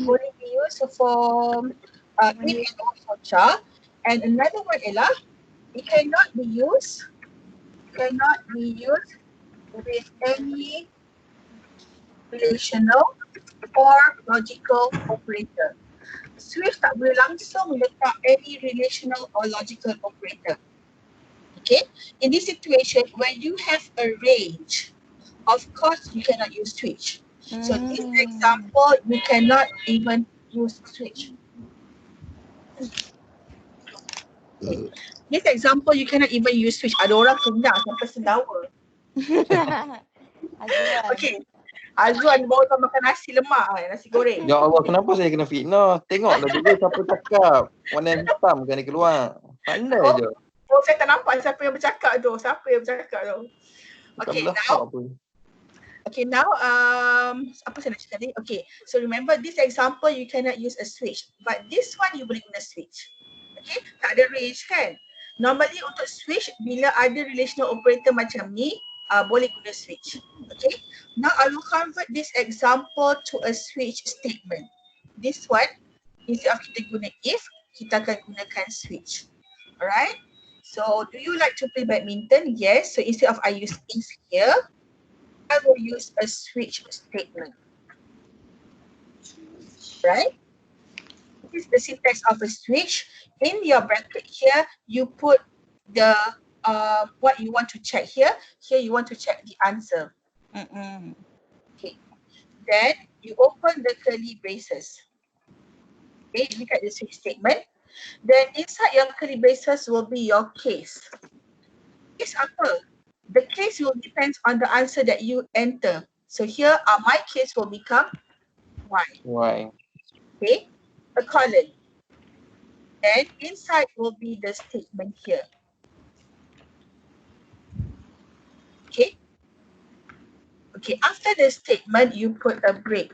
boleh be used for if and also char. And another one ialah it cannot be used with any relational or logical operator. Switch tak boleh langsung letak any relational or logical operator. Okay, in this situation, when you have a range, of course you cannot use switch. So this example, you cannot even use switch. Okay. This example, you cannot even use switch. Ada orang kenyang sampai sendawa. Okay. Azwan bawa kau makan nasi lemak, nasi goreng. Ya Allah, kenapa saya kena fitnah? Tengoklah juga siapa cakap. Warna hitam kan dia keluar. Pandai je. Oh, saya tak nampak siapa yang bercakap tu. Okay, now, apa saya nak cakap tadi? Okay, so remember this example you cannot use a switch. But this one you boleh guna switch. Okay, tak ada range kan? Normally untuk switch, bila ada relational operator macam ni, boleh guna switch. Okay, now I will convert this example to a switch statement. This one, instead of kita guna if, kita akan gunakan switch. Alright, so do you like to play badminton? Yes, so instead of I use if here, I will use a switch statement. Right? This is the syntax of a switch. In your bracket here, you put the what you want to check here. Here you want to check the answer. Okay. Then you open the curly braces. Okay, look at the switch statement. Then inside your curly braces will be your case. Case apa? The case will depend on the answer that you enter. So here my case will become Y. Okay, a colon. Then inside will be the statement here. Okay. Okay, after the statement, you put a break.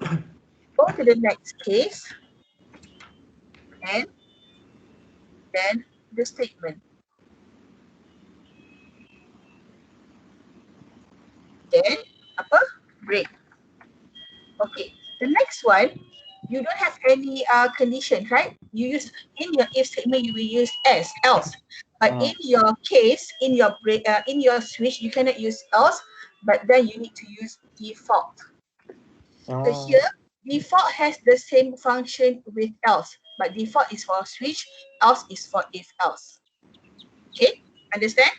Go to the next case. And then the statement. Then, apa? Break. Okay, the next one, you don't have any condition, right? You use, in your if statement, you will use else. But in your case, in your break, in your switch, you cannot use else, but then you need to use default. So here, default has the same function with else, but default is for switch, else is for if else. Okay, understand?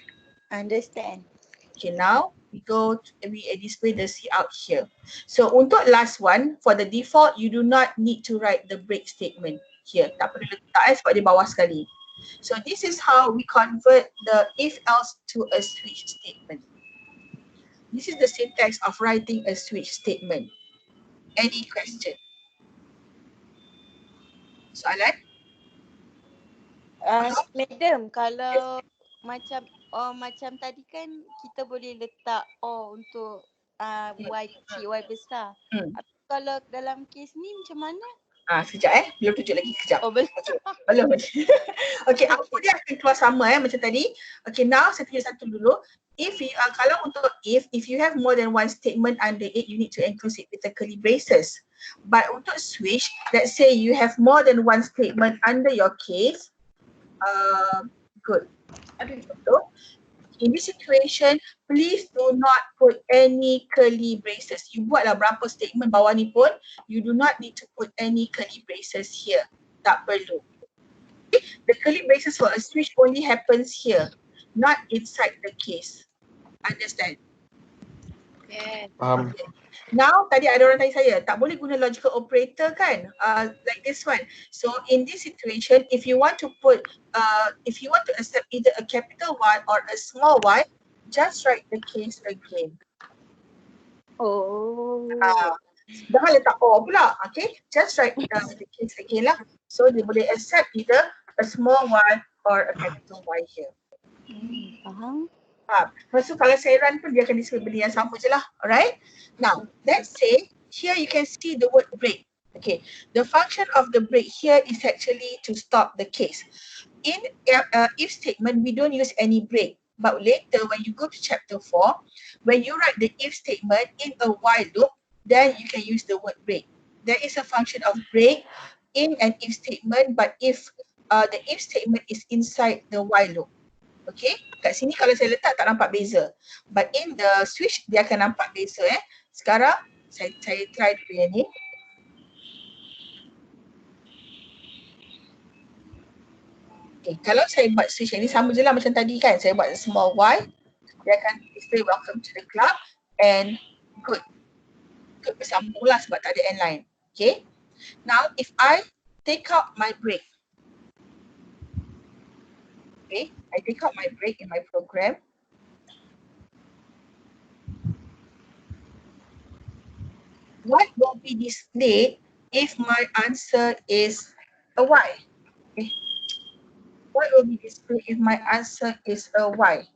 Understand. Okay, now we go to, we display the C out here. So untuk last one, for the default, you do not need to write the break statement here. Tak perlu letak sebab di bawah sekali. So this is how we convert the if else to a switch statement. This is the syntax of writing a switch statement. Any question? Soalan? Madam, kalau macam tadi kan kita boleh letak untuk Y besar. Kalau dalam kes ni macam mana? Sekejap belum tunjuk lagi, kejap. Oh, belum. Belum. Okay, output dia akan keluar sama macam tadi. Okay, now saya tunjuk satu dulu. If you, kalau untuk if you have more than one statement under it, you need to enclose it with the curly braces. But untuk switch, let's say you have more than one statement under your case. Good. In this situation, please do not put any curly braces. You buatlah berapa statement bawah ni pun, you do not need to put any curly braces here. Tak perlu. Okay? The curly braces for a switch only happens here, not inside the case. Understand? Yes. Okay. Now, tadi ada orang tanya saya, tak boleh guna logical operator kan? Like this one. So, in this situation, if you want to put, if you want to accept either a capital Y or a small y, just write the case again. Jangan letak O pula, okay? Just write the case again lah. So, dia boleh accept either a small y or a capital Y here. Faham? Lepas tu kalau saya run pun dia akan display benda yang sama je lah. Alright. Now, let's say here you can see the word break. Okay. The function of the break here is actually to stop the case. In if statement, we don't use any break. But later when you go to chapter 4, when you write the if statement in a while loop, then you can use the word break. there is a function of break in an if statement, but if the if statement is inside the while loop. Okay, kat sini kalau saya letak tak nampak beza. But in the switch dia akan nampak beza Sekarang saya try dulu yang ni. Okay, kalau saya buat switch yang ni sama je lah macam tadi kan. Saya buat small y, dia akan display welcome to the club and good bersambung lah sebab tak ada end line. Okay, now if I take out my break, okay, I take out my break in my program. What will be displayed if my answer is a Y? Okay. What will be displayed if my answer is a Y?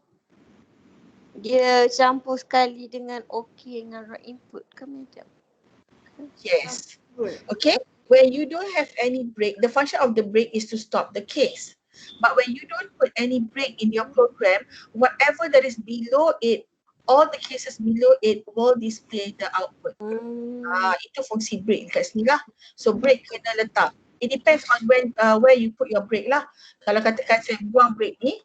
Dia campur sekali dengan OK dengan right input ke madam? Yes. Okay. When you don't have any break, the function of the break is to stop the case. But when you don't put any break in your program, whatever that is below it, all the cases below it will display the output. Itu fungsi break dekat sini lah. So break kena letak. It depends on where you put your break lah. Kalau katakan saya buang break ni,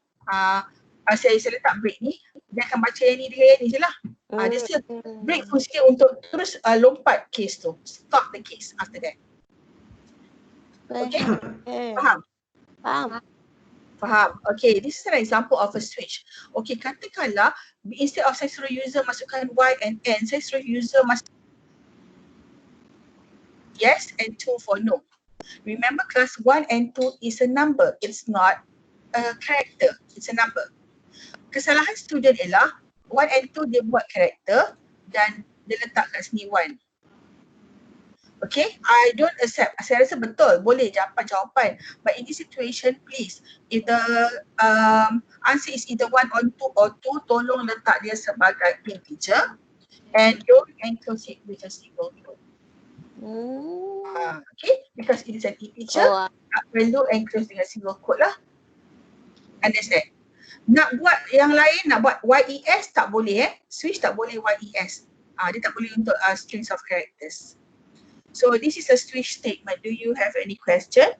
saya letak break ni, dia akan baca yang ni dengan yang ni je lah. Dia break fungsi dia untuk terus lompat case tu. Stop the case after that. Okay? Faham? Faham. Okay, this is an example of a switch. Okay, katakanlah instead of saya suruh user masukkan Y and N, saya suruh user masuk yes and 2 for no. Remember class 1 and 2 is a number. It's not a character. It's a number. Kesalahan student ialah 1 and 2 dia buat character dan dia letak kat sini 1. Okay, I don't accept. Saya rasa betul, boleh dapat jawapan. But in this situation, please, if the answer is either 1 or 2, tolong letak dia sebagai integer and don't enclose it with a single quote. Okay, because it is an integer, tak perlu enclose dengan single quote lah. Understand? Nak buat yang lain, nak buat YES tak boleh Switch tak boleh YES. Dia tak boleh untuk strings of characters. So this is a switch statement. Do you have any question?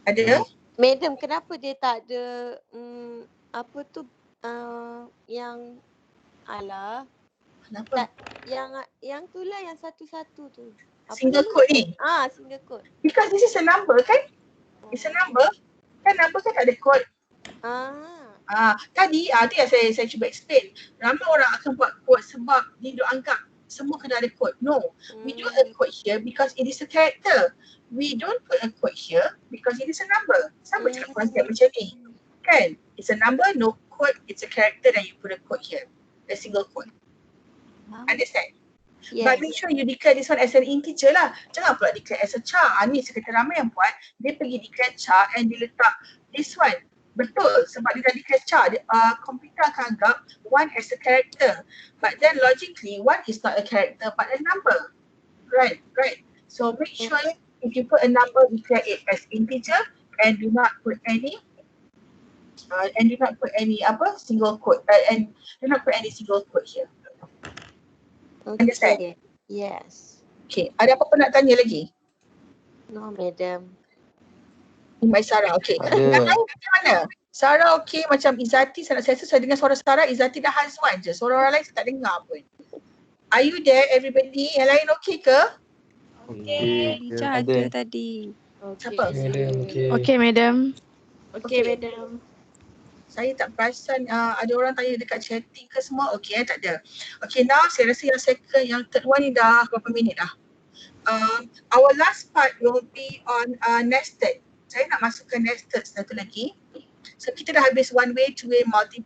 Ada? Madam, kenapa dia tak ada apa tu yang Kenapa? Yang tu lah yang satu-satu tu. Single quote ni? Single quote. Because this is a number kan? It's a number. Kan number kan tak ada quote. Tadi tu yang saya cuba explain. Ramai orang akan buat quote sebab dia duk anggap semua kena ada quote. No, we do a quote here because it is a character. We don't put a quote here because it is a number. Sama cakap konsep macam ni. Kan? It's a number, no quote, it's a character dan you put a quote here. A single quote. Understand? Yes. But make sure you declare this one as an integer lah. Jangan pula declare as a char. Ni sekitar ramai yang buat, dia pergi declare char and dia letak this one. Betul, sebab dia dah declare char, komputer akan anggap 1 as a character. But then logically, 1 is not a character but a number. Right. So make sure if you put a number, declare it as integer and do not put any single quote and do not put any single quote here. Okay. Understand? Yes. Okay, ada apa-apa nak tanya lagi? No, madam. Mbak Sarah, okay. Yang lain macam mana? Sarah okay, macam Izzati, saya rasa saya dengar suara Sarah, Izzati dah hazwan je. Suara orang lain saya tak dengar pun. Are you there everybody? Yang lain okay ke? Okay. Teacher ada tadi. Siapa? Okay, madam. Okay, madam. Saya tak perasan ada orang tanya dekat chatting ke semua. Okay, tak ada. Okay, now saya rasa yang second, yang third one ni dah berapa minit dah? Our last part will be on nested. Saya nak masukkan nested satu lagi. So kita dah habis one way, two way, multi